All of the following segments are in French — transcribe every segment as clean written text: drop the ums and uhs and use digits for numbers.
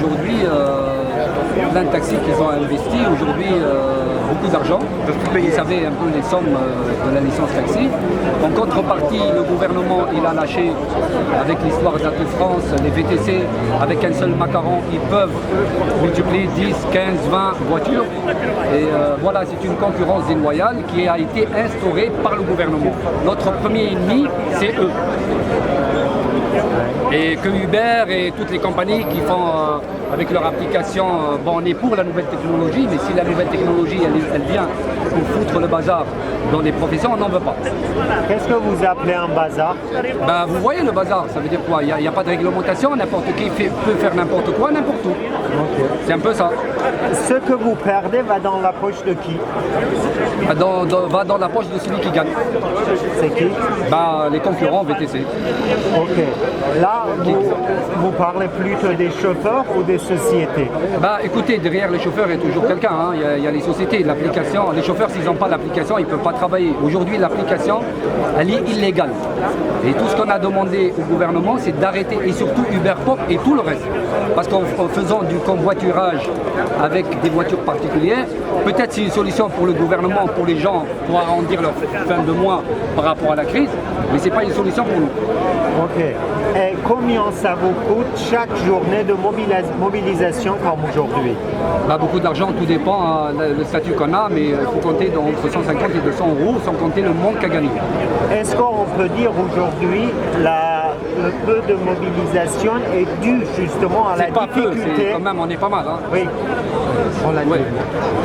aujourd'hui plein de taxis qui ont investi aujourd'hui beaucoup d'argent. Vous savez un peu les sommes de la licence taxi. En contrepartie, le gouvernement il a lâché avec l'histoire d'Atout France, les VTC, avec un seul macaron, ils peuvent multiplier 10, 15, 20 voitures. Et voilà, c'est une concurrence déloyale qui a été instaurée par le gouvernement. Notre premier ennemi, c'est eux. Et que Uber et toutes les compagnies qui font avec leur application, bon, on est pour la nouvelle technologie, mais si la nouvelle technologie elle vient pour foutre le bazar dans des professions, on n'en veut pas. Qu'est-ce que vous appelez un bazar? Ben, vous voyez le bazar, ça veut dire quoi? Il n'y a pas de réglementation, n'importe qui peut faire n'importe quoi, n'importe où. Okay. C'est un peu ça. Ce que vous perdez va dans la poche de qui? Va dans la poche de celui qui gagne. C'est qui? Ben, les concurrents VTC. Ok. Là, vous parlez plutôt des chauffeurs ou des sociétés? Bah, écoutez, derrière les chauffeurs, il y a toujours quelqu'un. Hein. Il y a les sociétés, l'application. Les chauffeurs, s'ils n'ont pas l'application, ils ne peuvent pas travailler. Aujourd'hui, l'application, elle est illégale. Et tout ce qu'on a demandé au gouvernement, c'est d'arrêter, et surtout Uber Pop et tout le reste. Parce qu'en faisant du convoiturage avec des voitures particulières, peut-être c'est une solution pour le gouvernement, pour les gens, pour arrondir leur fin de mois par rapport à la crise, mais ce n'est pas une solution pour nous. Ok. Et combien ça vous coûte chaque journée de mobilisation comme aujourd'hui? Bah, beaucoup d'argent, tout dépend le statut qu'on a, mais il faut compter entre 150 et 200 euros sans compter le manque à gagner. Est-ce qu'on peut dire aujourd'hui le peu de mobilisation est dû justement à la difficulté? Quand même, on est pas mal. Hein. Oui, on l'a dit.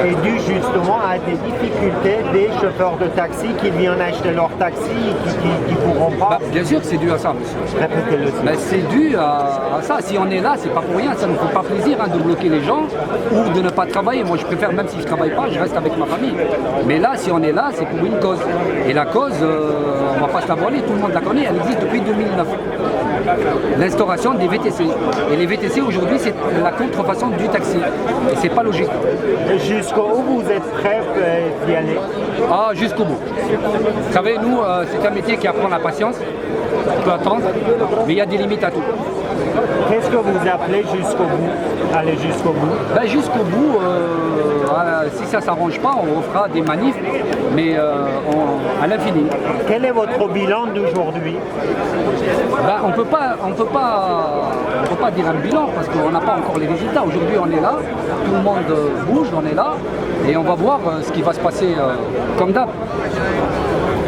Est dû justement à des difficultés des chauffeurs de taxi qui viennent acheter leur taxi et qui ne pourront pas. Bah, bien sûr, c'est dû à ça, monsieur. Répétez-le. Bah, c'est dû à ça. Si on est là, c'est pas pour rien. Ça ne fait pas plaisir de bloquer les gens ou de ne pas travailler. Moi, je préfère, même si je ne travaille pas, je reste avec ma famille. Mais là, si on est là, c'est pour une cause. Et la cause, on ne va pas se la voiler, tout le monde la connaît, elle existe depuis 2009. L'instauration des VTC. Et les VTC aujourd'hui, c'est la contrefaçon du taxi. Et c'est pas logique. Jusqu'où vous êtes prêt d'y aller? Ah, jusqu'au bout. Vous savez, nous, c'est un métier qui apprend la patience. On peut attendre, mais il y a des limites à tout. Qu'est-ce que vous appelez jusqu'au bout? Aller jusqu'au bout? Ben, jusqu'au bout, si ça ne s'arrange pas, on fera des manifs, mais à l'infini. Quel est votre bilan d'aujourd'hui? Ben, on peut pas dire un bilan parce qu'on n'a pas encore les résultats. Aujourd'hui, on est là, tout le monde bouge, on est là, et on va voir ce qui va se passer comme d'hab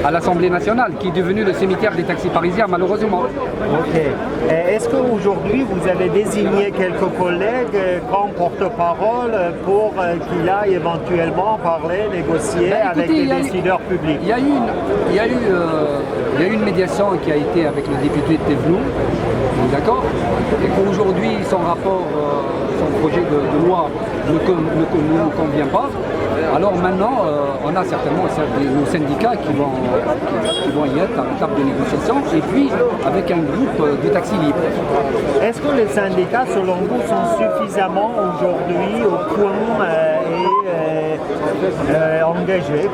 à l'Assemblée nationale, qui est devenue le cimetière des taxis parisiens, malheureusement. Ok. Est-ce qu'aujourd'hui, vous avez désigné quelques collègues comme porte-parole pour qu'il aille éventuellement parler, négocier avec les décideurs publics? Il y a eu une médiation qui a été avec le député de Thévenoud, d'accord? Et qu'aujourd'hui, son rapport, son projet de loi ne nous convient pas. Alors maintenant, on a certainement nos syndicats qui vont y être à la table de négociation, et puis avec un groupe de taxis libres. Est-ce que les syndicats, selon vous, sont suffisamment aujourd'hui au point et engagés?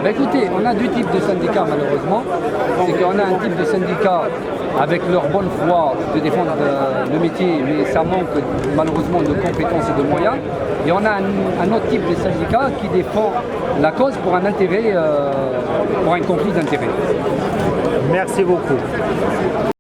Ben écoutez, on a deux types de syndicats malheureusement. C'est qu'on a un type de syndicat avec leur bonne foi de défendre le métier, mais ça manque malheureusement de compétences et de moyens. Et on a un autre type de syndicat qui défend la cause pour un intérêt, pour un conflit d'intérêts. Merci beaucoup.